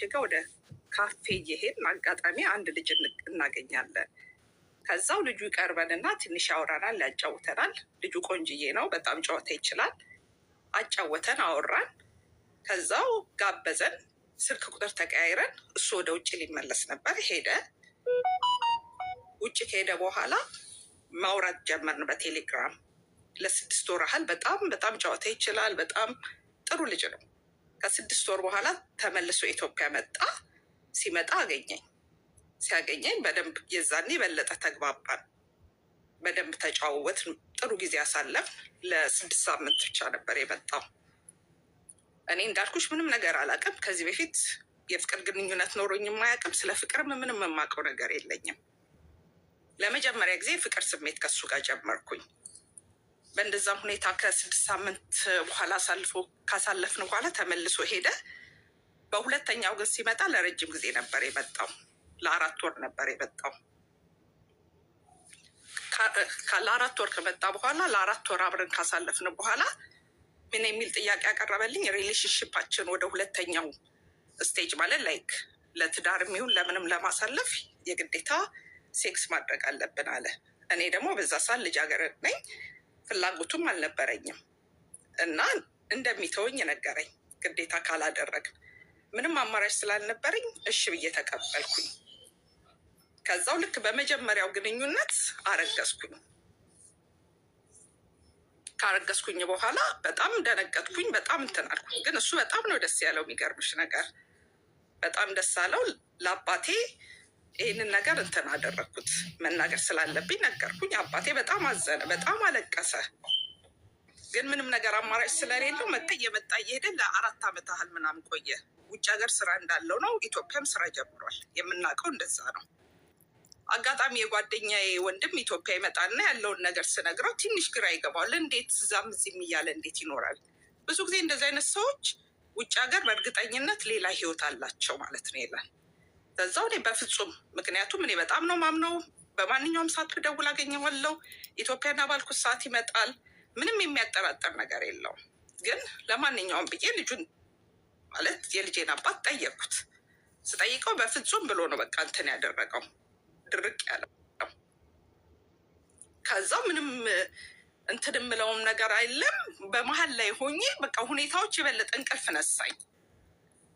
ጋር ወደ ካፌ እየሄድን አጋጣሚ አንድ ልጅ እናገኛለን። ከዛው ልጁ ይቀርበንና ትንሽ ያወራናል፣ ያጫውተናል። ልጁ ቆንጅዬ ነው፣ በጣም ጨዋታ ይችላል። አጫወተን፣ አወራን። ከዛው ጋበዘን፣ ስልክ ቁጥር ተቀያይረን። እሱ ወደ ውጭ ሊመለስ ነበር፣ ሄደ። ውጭ ከሄደ በኋላ ማውራት ጀመርን በቴሌግራም ለ6 ወር ያህል። በጣም ጨዋታ ይችላል። በጣም ጥሩ ልጅ ነው። ከ6 ወር በኋላ ተመልሶ ኢትዮጵያ መጣ። ሲመጣ አገኘኝ። ሲያገኘኝ በደንብ የዛኔ በለጠ ተግባባን፣ በደንብ ተጫወት፣ ጥሩ ጊዜ አሳለፍ። ለ6 ሳምንት ብቻ ነበር የመጣው። እኔ እንዳልኩሽ ምንም ነገር አላውቅም። ከዚህ በፊት የፍቅር ግንኙነት ኖሮኝ የማያውቅም። ስለ ፍቅርም ምንም የማውቀው ነገር የለኝም። ለመጀመሪያ ጊዜ ፍቅር ስሜት ከሱ ጋር ጀመርኩኝ። በእንደዛም ሁኔታ ከ6 ሳምንት በኋላ ካሳለፍን በኋላ ተመልሶ ሄደ። በሁለተኛው ግን ሲመጣ ለረጅም ጊዜ ነበር የመጣው። ለ4 ወር ነበር የመጣው። ለ4 ወር ከመጣ በኋላ ለ4 ወር አብረን ካሳለፍን በኋላ ምን የሚል ጥያቄ ያቀረበልኝ፣ ሪሌሽንሽፓችን ወደ ሁለተኛው ስቴጅ ማለት ላይክ ለትዳር የሚሆን ለምንም ለማሳለፍ የግዴታ ሴክስ ማድረግ አለብን አለ። እኔ ደግሞ በዛ ሰዓት ልጃገረድ ነኝ፣ ፍላጎቱም አልነበረኝም እና እንደሚተወኝ ነገረኝ። ግዴታ ካላደረግን ምንም አማራጭ ስላልነበረኝ እሺ ብዬ ተቀበልኩኝ። ከዛው ልክ በመጀመሪያው ግንኙነት አረገዝኩኝ። ካረገዝኩኝ በኋላ በጣም ደነገጥኩኝ፣ በጣም እንትን አልኩኝ። ግን እሱ በጣም ነው ደስ ያለው። የሚገርምሽ ነገር በጣም ደስ አለው። ለአባቴ ይህንን ነገር እንትን አደረግኩት፣ መናገር ስላለብኝ ነገርኩኝ። አባቴ በጣም አዘነ፣ በጣም አለቀሰ። ግን ምንም ነገር አማራጭ ስለሌለው እየመጣ እየሄደ ለ4 ዓመት ያህል ምናምን ቆየ። ውጭ ሀገር ስራ እንዳለው ነው፣ ኢትዮጵያም ስራ ጀምሯል። የምናውቀው እንደዛ ነው። አጋጣሚ የጓደኛዬ ወንድም ኢትዮጵያ ይመጣና ያለውን ነገር ስነግረው ትንሽ ግራ ይገባዋል። እንዴት እዛም እዚህም እያለ እንዴት ይኖራል? ብዙ ጊዜ እንደዚህ አይነት ሰዎች ውጭ ሀገር በእርግጠኝነት ሌላ ህይወት አላቸው ማለት ነው ይላል። ከዛው እኔ በፍጹም፣ ምክንያቱም እኔ በጣም ነው ማምነው። በማንኛውም ሰዓት ብደውል አገኘዋለሁ። ኢትዮጵያና ባልኩት ሰዓት ይመጣል። ምንም የሚያጠራጥር ነገር የለውም። ግን ለማንኛውም ብዬ ልጁን ማለት የልጄን አባት ጠየቅኩት። ስጠይቀው በፍጹም ብሎ ነው በቃ እንትን ያደረገው፣ ድርቅ ያለው። ከዛው ምንም እንትን የምለውም ነገር አይለም። በመሀል ላይ ሆኜ በቃ ሁኔታዎች የበለጠ እንቅልፍ ነሳኝ።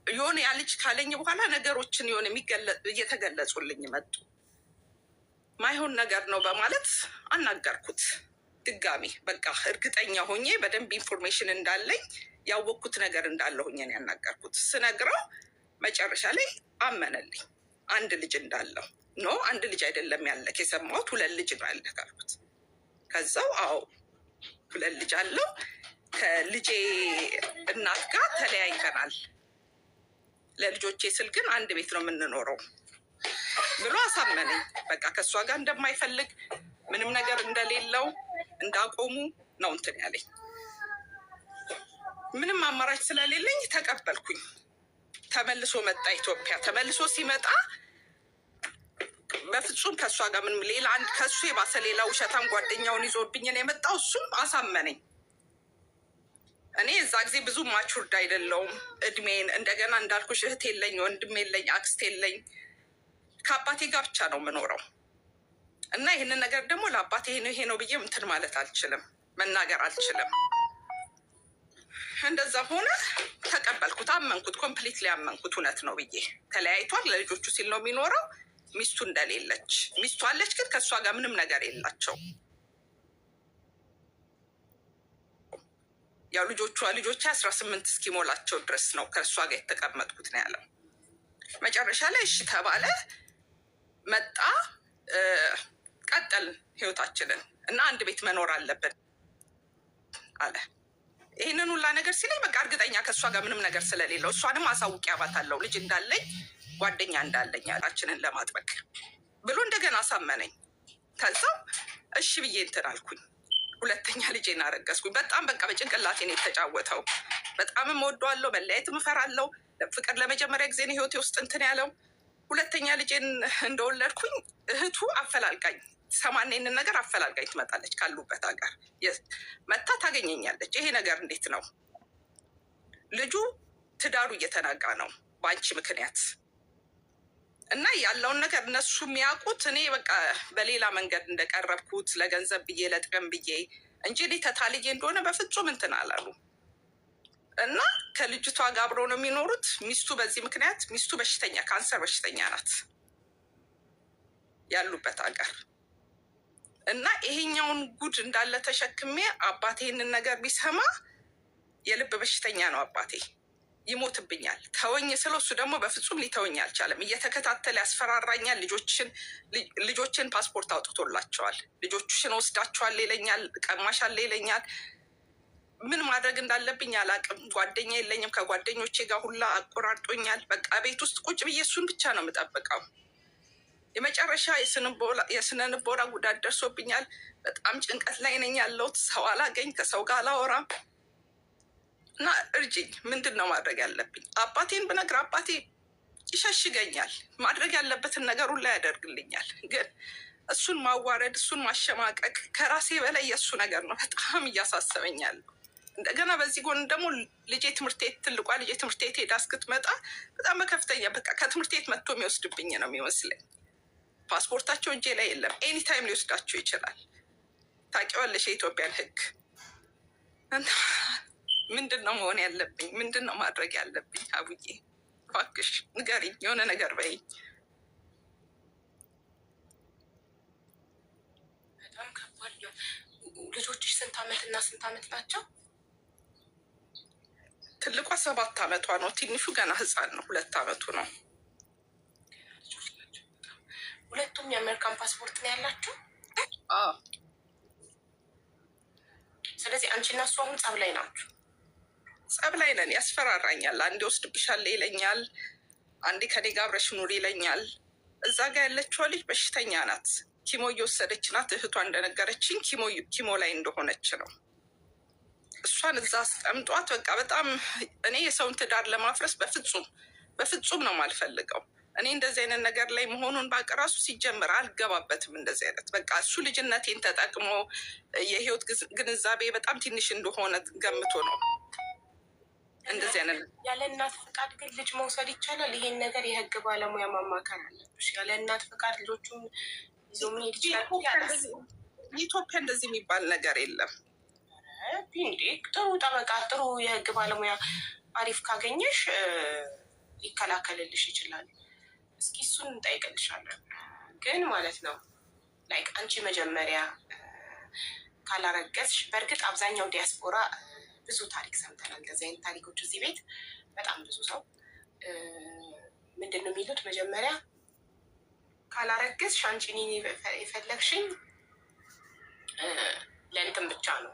የሆነ ያ ልጅ ካለኝ በኋላ ነገሮችን የሆነ እየተገለጹልኝ መጡ። ማይሆን ነገር ነው በማለት አናገርኩት ድጋሚ። በቃ እርግጠኛ ሆኜ በደንብ ኢንፎርሜሽን እንዳለኝ ያወቅኩት ነገር እንዳለ ሆኜ ነው ያናገርኩት። ስነግረው መጨረሻ ላይ አመነልኝ። አንድ ልጅ እንዳለው ኖ፣ አንድ ልጅ አይደለም ያለክ የሰማሁት 2 ልጅ ነው ያለክ አልኩት። ከዛው አዎ 2 ልጅ አለው፣ ከልጄ እናት ጋር ተለያይተናል። ለልጆቼ ስል ግን አንድ ቤት ነው የምንኖረው ብሎ አሳመነኝ። በቃ ከእሷ ጋር እንደማይፈልግ ምንም ነገር እንደሌለው እንዳቆሙ ነው እንትን ያለኝ። ምንም አማራጭ ስለሌለኝ ተቀበልኩኝ። ተመልሶ መጣ ኢትዮጵያ። ተመልሶ ሲመጣ በፍጹም ከእሷ ጋር ምንም ሌላ አንድ ከሱ የባሰ ሌላ ውሸታም ጓደኛውን ይዞብኝ ነው የመጣው። እሱም አሳመነኝ። እኔ እዛ ጊዜ ብዙ ማቹርድ አይደለውም እድሜን። እንደገና እንዳልኩሽ እህት የለኝ፣ ወንድም የለኝ፣ አክስት የለኝ። ከአባቴ ጋር ብቻ ነው የምኖረው እና ይህንን ነገር ደግሞ ለአባቴ ይሄ ነው ብዬ እንትን ማለት አልችልም፣ መናገር አልችልም። እንደዛ ሆነ። ተቀበልኩት፣ አመንኩት፣ ኮምፕሊትሊ አመንኩት። እውነት ነው ብዬ። ተለያይቷል። ለልጆቹ ሲል ነው የሚኖረው። ሚስቱ እንደሌለች፣ ሚስቱ አለች ግን ከእሷ ጋር ምንም ነገር የላቸው። ያው ልጆቿ 18 እስኪሞላቸው ድረስ ነው ከእሷ ጋር የተቀመጥኩት ነው ያለው። መጨረሻ ላይ እሺ ተባለ። መጣ፣ ቀጠልን ህይወታችንን እና አንድ ቤት መኖር አለብን አለ። ይህንን ሁላ ነገር ሲለኝ በቃ እርግጠኛ ከእሷ ጋር ምንም ነገር ስለሌለው እሷንም አሳውቂያታለሁ ልጅ እንዳለኝ ጓደኛ እንዳለኝ ያላችንን ለማጥበቅ ብሎ እንደገና አሳመነኝ። ከዛው እሺ ብዬ እንትን አልኩኝ። 2ኛ ልጄን አረገዝኩኝ። በጣም በቃ በጭንቅላቴ ነው የተጫወተው። በጣምም እወደዋለሁ፣ መለያየትም እፈራለሁ። ፍቅር ለመጀመሪያ ጊዜ ነው ህይወቴ ውስጥ እንትን ያለው። 2ኛ ልጄን እንደወለድኩኝ እህቱ አፈላልጋኝ፣ ሰማኔንን ነገር አፈላልጋኝ ትመጣለች። ካሉበት ሀገር መታ ታገኘኛለች። ይሄ ነገር እንዴት ነው? ልጁ ትዳሩ እየተናጋ ነው። በአንቺ ምክንያት እና ያለውን ነገር እነሱ የሚያውቁት እኔ በቃ በሌላ መንገድ እንደቀረብኩት ለገንዘብ ብዬ ለጥቅም ብዬ እንጂ እኔ ተታልዬ እንደሆነ በፍጹም እንትን አላሉ። እና ከልጅቷ ጋር አብረው ነው የሚኖሩት። ሚስቱ በዚህ ምክንያት ሚስቱ በሽተኛ ካንሰር በሽተኛ ናት ያሉበት ሀገር እና ይሄኛውን ጉድ እንዳለ ተሸክሜ አባቴ ይህንን ነገር ቢሰማ የልብ በሽተኛ ነው አባቴ ይሞትብኛል ተወኝ ስለው እሱ ደግሞ በፍጹም ሊተወኝ አልቻለም። እየተከታተለ ያስፈራራኛል። ልጆችን ፓስፖርት አውጥቶላቸዋል። ልጆችን ወስዳቸዋል ይለኛል፣ ቀማሻል ይለኛል። ምን ማድረግ እንዳለብኝ አላቅም። ጓደኛ የለኝም። ከጓደኞቼ ጋር ሁላ አቆራርጦኛል። በቃ ቤት ውስጥ ቁጭ ብዬ እሱን ብቻ ነው የምጠብቀው። የመጨረሻ የስነ ልቦና ጉዳት ደርሶብኛል። በጣም ጭንቀት ላይ ነኝ ያለሁት። ሰው አላገኝ፣ ከሰው ጋር አላወራም እና እርጅኝ። ምንድን ነው ማድረግ ያለብኝ? አባቴን ብነግር አባቴ ይሸሽገኛል። ማድረግ ያለበትን ነገር ሁላ ያደርግልኛል። ግን እሱን ማዋረድ፣ እሱን ማሸማቀቅ ከራሴ በላይ የእሱ ነገር ነው በጣም እያሳሰበኛል። እንደገና በዚህ ጎን ደግሞ ልጄ ትምህርት ቤት ትልቋ ልጄ ትምህርት ቤት ሄዳ እስክትመጣ በጣም በከፍተኛ በቃ ከትምህርት ቤት መጥቶ የሚወስድብኝ ነው የሚመስለኝ። ፓስፖርታቸው እጄ ላይ የለም። ኤኒታይም ሊወስዳቸው ይችላል። ታውቂዋለሽ የኢትዮጵያን ሕግ። ምንድን ነው መሆን ያለብኝ? ምንድን ነው ማድረግ ያለብኝ? አቡዬ እባክሽ ንገሪኝ፣ የሆነ ነገር በይኝ። በጣም ከባድ ነው። ልጆችሽ ስንት ዓመት እና ስንት ዓመት ናቸው? ትልቋ 7 ዓመቷ ነው። ትንሹ ገና ህፃን ነው፣ 2 ዓመቱ ነው። ሁለቱም የአሜሪካን ፓስፖርት ነው ያላቸው? ስለዚህ አንቺና እሱ አሁን ጸብ ላይ ናችሁ? ጸብ ላይ ነን። ያስፈራራኛል። አንዴ ወስድብሻለሁ ይለኛል፣ አንዴ ከኔ ጋር አብረሽ ኑሪ ይለኛል። እዛ ጋር ያለችው ልጅ በሽተኛ ናት። ኪሞ እየወሰደች ናት። እህቷ እንደነገረችኝ ኪሞ ላይ እንደሆነች ነው። እሷን እዛ አስቀምጧት በቃ በጣም እኔ የሰውን ትዳር ለማፍረስ በፍጹም ነው የማልፈልገው። እኔ እንደዚህ አይነት ነገር ላይ መሆኑን ባቅ ራሱ ሲጀምር አልገባበትም። እንደዚህ አይነት በቃ እሱ ልጅነቴን ተጠቅሞ የህይወት ግንዛቤ በጣም ትንሽ እንደሆነ ገምቶ ነው እንደዚህ አይነት። ያለ እናት ፈቃድ ግን ልጅ መውሰድ ይቻላል? ይሄን ነገር የህግ ባለሙያ ማማከር አለብሽ። ያለ እናት ፈቃድ ልጆቹን ይዞ መሄድ ይችላል? ኢትዮጵያ እንደዚህ የሚባል ነገር የለም። እንዴ ጥሩ ጠበቃ፣ ጥሩ የህግ ባለሙያ አሪፍ ካገኘሽ ሊከላከልልሽ ይችላል። እስኪ እሱን እንጠይቅልሻለን። ግን ማለት ነው ላይክ አንቺ መጀመሪያ ካላረገዝሽ፣ በእርግጥ አብዛኛው ዲያስፖራ ብዙ ታሪክ ሰምተናል። እንደዚህ አይነት ታሪኮች እዚህ ቤት በጣም ብዙ ሰው ምንድን ነው የሚሉት? መጀመሪያ ካላረገዝሽ አንቺ እኔን የፈለግሽኝ ለእንትን ብቻ ነው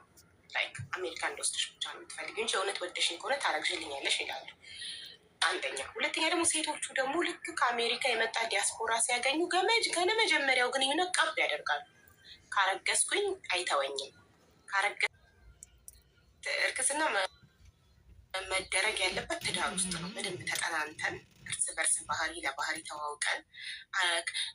ላይክ አሜሪካ እንደወስድሽ ብቻ ነው የምትፈልጊው እንጂ የእውነት ወደሽኝ ከሆነ ታረግዥልኛለሽ ይላሉ። አንደኛ። ሁለተኛ ደግሞ ሴቶቹ ደግሞ ልክ ከአሜሪካ የመጣ ዲያስፖራ ሲያገኙ ከነ መጀመሪያው ግንኙነት ቀብ ያደርጋሉ። ካረገዝኩኝ አይተወኝም። እርግዝና መደረግ ያለበት ትዳር ውስጥ ነው። በደንብ ተጠናንተን እርስ በርስ ባህሪ ለባህሪ ተዋውቀን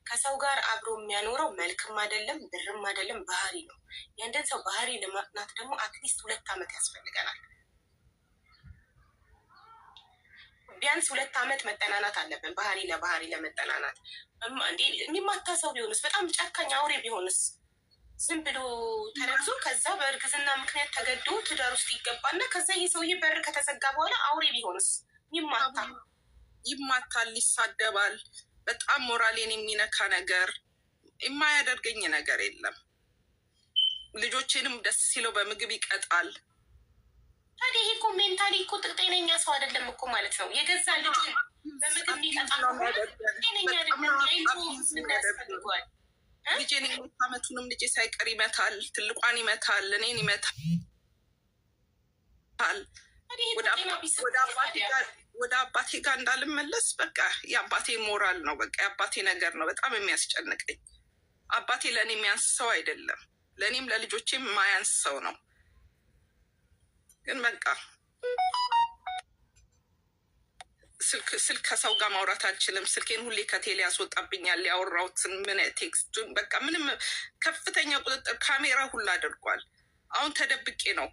ከሰው ጋር አብሮ የሚያኖረው መልክም አይደለም ብርም አይደለም ባህሪ ነው። ያንድን ሰው ባህሪ ለማጥናት ደግሞ አትሊስት 2 ዓመት ያስፈልገናል። ቢያንስ 2 ዓመት መጠናናት አለብን። ባህሪ ለባህሪ ለመጠናናት እንዴ የሚማታ ሰው ቢሆንስ? በጣም ጨካኝ አውሬ ቢሆንስ? ዝም ብሎ ተረግዞ ከዛ በእርግዝና ምክንያት ተገዶ ትዳር ውስጥ ይገባና ከዛ ይህ ሰውዬ በር ከተዘጋ በኋላ አውሬ ቢሆንስ? ይማታል፣ ይሳደባል። በጣም ሞራሌን የሚነካ ነገር የማያደርገኝ ነገር የለም። ልጆችንም ደስ ሲለው በምግብ ይቀጣል። ታዲያ ይሄ እኮ ሜንታሊ እኮ ጤነኛ ሰው አይደለም እኮ ማለት ነው። የገዛ ልጅ በምግብ ይቀጣ ጤነኛ ያስፈልገዋል። ልጄን 2 ዓመቱንም ልጄ ሳይቀር ይመታል። ትልቋን ይመታል፣ እኔን ይመታል። ወደ አባቴ ጋር እንዳልመለስ በቃ የአባቴ ሞራል ነው፣ በቃ የአባቴ ነገር ነው በጣም የሚያስጨንቀኝ። አባቴ ለእኔ የሚያንስ ሰው አይደለም፣ ለእኔም ለልጆቼም የማያንስ ሰው ነው። ግን በቃ ስልክ ከሰው ጋር ማውራት አልችልም። ስልኬን ሁሌ ከቴሌ ያስወጣብኛል። ያወራሁትን ምን ቴክስቱን በቃ ምንም ከፍተኛ ቁጥጥር ካሜራ ሁላ አድርጓል። አሁን ተደብቄ ነው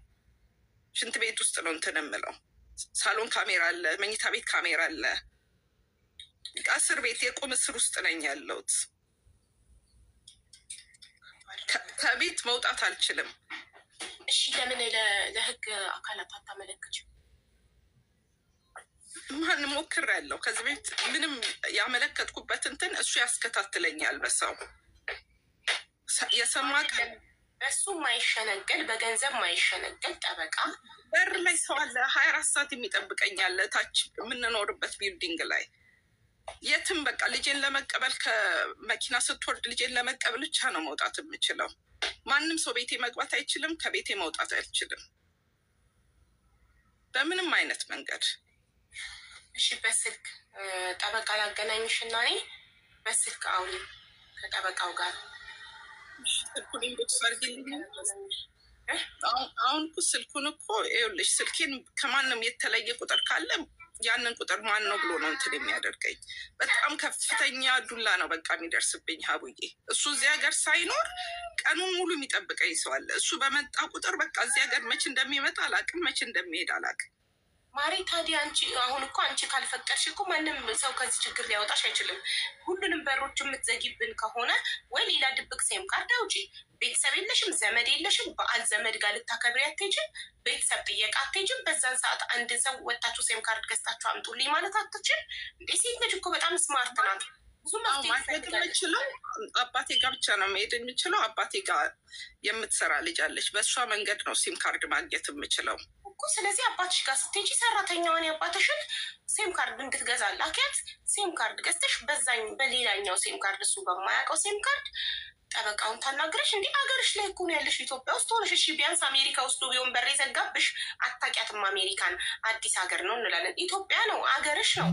ሽንት ቤት ውስጥ ነው እንትን የምለው። ሳሎን ካሜራ አለ፣ መኝታ ቤት ካሜራ አለ። እስር ቤት የቁም እስር ውስጥ ነኝ ያለሁት። ከቤት መውጣት አልችልም። እሺ ለምን ለህግ አካላት አታመለክችም? ማን ሞክሬያለሁ። ከዚህ ቤት ምንም ያመለከትኩበት እንትን እሱ ያስከታትለኛል። በሰው የሰማ ቀን በሱ ማይሸነገል በገንዘብ ማይሸነገል ጠበቃ በር ላይ ሰው አለ 24 ሰዓት የሚጠብቀኛል። ታች የምንኖርበት ቢልዲንግ ላይ የትም በቃ ልጄን ለመቀበል ከመኪና ስትወርድ ልጄን ለመቀበል ብቻ ነው መውጣት የምችለው። ማንም ሰው ቤቴ መግባት አይችልም። ከቤቴ መውጣት አይችልም በምንም አይነት መንገድ። እሺ በስልክ ጠበቃ ላገናኝሽ እና እኔ በስልክ አውሪ ከጠበቃው ጋር። ስልኩን ኢንቦክስ አድርጊልኝ። አሁን እኮ ስልኩን እኮ ይኸውልሽ፣ ስልኬን ከማንም የተለየ ቁጥር ካለ ያንን ቁጥር ማን ነው ብሎ ነው እንትን የሚያደርገኝ። በጣም ከፍተኛ ዱላ ነው በቃ የሚደርስብኝ ሀቡዬ። እሱ እዚህ ሀገር ሳይኖር ቀኑን ሙሉ የሚጠብቀኝ ሰው አለ። እሱ በመጣ ቁጥር በቃ እዚህ ሀገር መቼ እንደሚመጣ አላቅም፣ መቼ እንደሚሄድ አላቅም። ማሪ ታዲያ አንቺ አሁን እኮ አንቺ ካልፈቀድሽ እኮ ማንም ሰው ከዚህ ችግር ሊያወጣሽ አይችልም። ሁሉንም በሮች የምትዘጊብን ከሆነ ወይ ሌላ ድብቅ ሴም ካርድ አውጪ። ቤተሰብ የለሽም፣ ዘመድ የለሽም። በዓል ዘመድ ጋር ልታከብሪ አትሄጂም፣ ቤተሰብ ጥየቃ አትሄጂም። በዛን ሰዓት አንድ ሰው ወጣችሁ ሴም ካርድ ገዝታችሁ አምጡልኝ ማለት አትችል እንዴ? ሴት ልጅ እኮ በጣም ስማርት ናት። ብዙ ማድረግ የምችለው አባቴ ጋር ብቻ ነው መሄድ የምችለው። አባቴ ጋር የምትሰራ ልጅ አለች። በእሷ መንገድ ነው ሲም ካርድ ማግኘት የምችለው እኮ። ስለዚህ አባትሽ ጋር ስትሄጂ ሰራተኛዋን ያባትሽን ሴም ካርድ እንድትገዛ ላኪያት። ሴም ካርድ ገዝተሽ በሌላኛው ሴም ካርድ እሱ በማያውቀው ሴም ካርድ ጠበቃውን ታናግረሽ። እንዲህ አገርሽ ላይ እኮ ነው ያለሽ፣ ኢትዮጵያ ውስጥ ሆነሽ። እሺ ቢያንስ አሜሪካ ውስጥ ቢሆን በር ዘጋብሽ፣ አታውቂያትም። አሜሪካን አዲስ ሀገር ነው እንላለን። ኢትዮጵያ ነው አገርሽ ነው።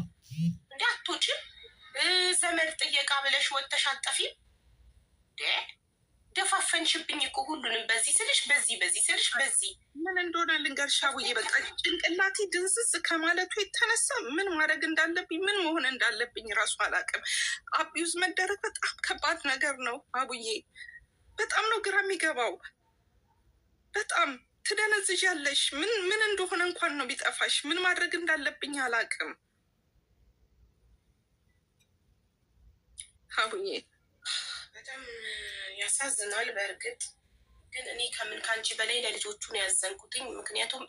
እንዲ አትወጪም። ዘመድ ጥየቃ ብለሽ ወጥተሽ አጠፊም። ደፋፈንሽብኝ እኮ ሁሉንም። በዚህ ስልሽ በዚህ ስልሽ በዚህ ምን እንደሆነ ልንገርሽ አቡዬ። በቃ ጭንቅላቴ ድንዝዝ ከማለቱ የተነሳ ምን ማድረግ እንዳለብኝ ምን መሆን እንዳለብኝ ራሱ አላውቅም። አቢዩዝ መደረግ በጣም ከባድ ነገር ነው አቡዬ። በጣም ነው ግራ የሚገባው። በጣም ትደነዝዣለሽ። ምን እንደሆነ እንኳን ነው ቢጠፋሽ። ምን ማድረግ እንዳለብኝ አላውቅም አቡዬ። በጣም ያሳዝናል። በእርግጥ ግን እኔ ከአንቺ በላይ ለልጆቹን ያዘንኩትኝ። ምክንያቱም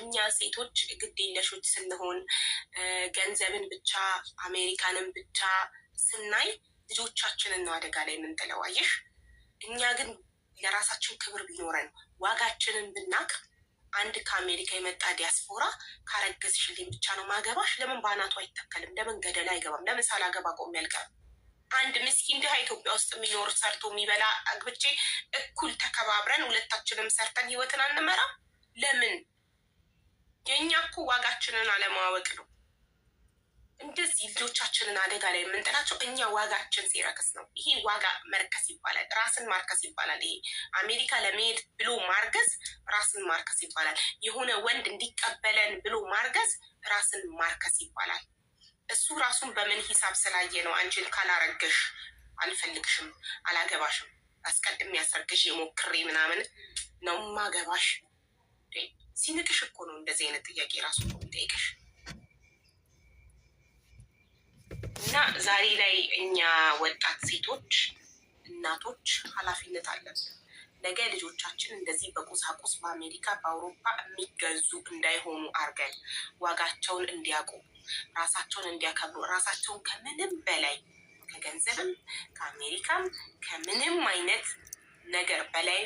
እኛ ሴቶች ግድ የለሾች ስንሆን ገንዘብን ብቻ አሜሪካንን ብቻ ስናይ ልጆቻችንን ነው አደጋ ላይ የምንጥለው። አየሽ፣ እኛ ግን ለራሳችን ክብር ቢኖረን ዋጋችንን ብናቅ፣ አንድ ከአሜሪካ የመጣ ዲያስፖራ ካረገዝሽልኝ ብቻ ነው ማገባሽ፣ ለምን በአናቱ አይተከልም? ለምን ገደል አይገባም? ለምን ሳላገባ ቆሜ አልቀርም? አንድ ምስኪን ድሃ ኢትዮጵያ ውስጥ የሚኖር ሰርቶ የሚበላ አግብቼ እኩል ተከባብረን ሁለታችንም ሰርተን ህይወትን አንመራም? ለምን? የእኛ እኮ ዋጋችንን አለማወቅ ነው እንደዚህ ልጆቻችንን አደጋ ላይ የምንጥላቸው። እኛ ዋጋችን ሲረክስ ነው። ይሄ ዋጋ መርከስ ይባላል። ራስን ማርከስ ይባላል። ይሄ አሜሪካ ለመሄድ ብሎ ማርገዝ ራስን ማርከስ ይባላል። የሆነ ወንድ እንዲቀበለን ብሎ ማርገዝ ራስን ማርከስ ይባላል። እሱ ራሱን በምን ሂሳብ ስላየ ነው አንቺን ካላረገሽ አልፈልግሽም፣ አላገባሽም፣ አስቀድሜ ያስረግሽ የሞክሬ ምናምን ነው ማገባሽ? ሲንቅሽ እኮ ነው እንደዚህ አይነት ጥያቄ ራሱ ነው የሚጠይቅሽ። እና ዛሬ ላይ እኛ ወጣት ሴቶች እናቶች ኃላፊነት አለብን። ነገ ልጆቻችን እንደዚህ በቁሳቁስ በአሜሪካ በአውሮፓ የሚገዙ እንዳይሆኑ አርገን ዋጋቸውን እንዲያውቁ ራሳቸውን እንዲያከብሩ ራሳቸውን ከምንም በላይ ከገንዘብም ከአሜሪካም ከምንም አይነት ነገር በላይ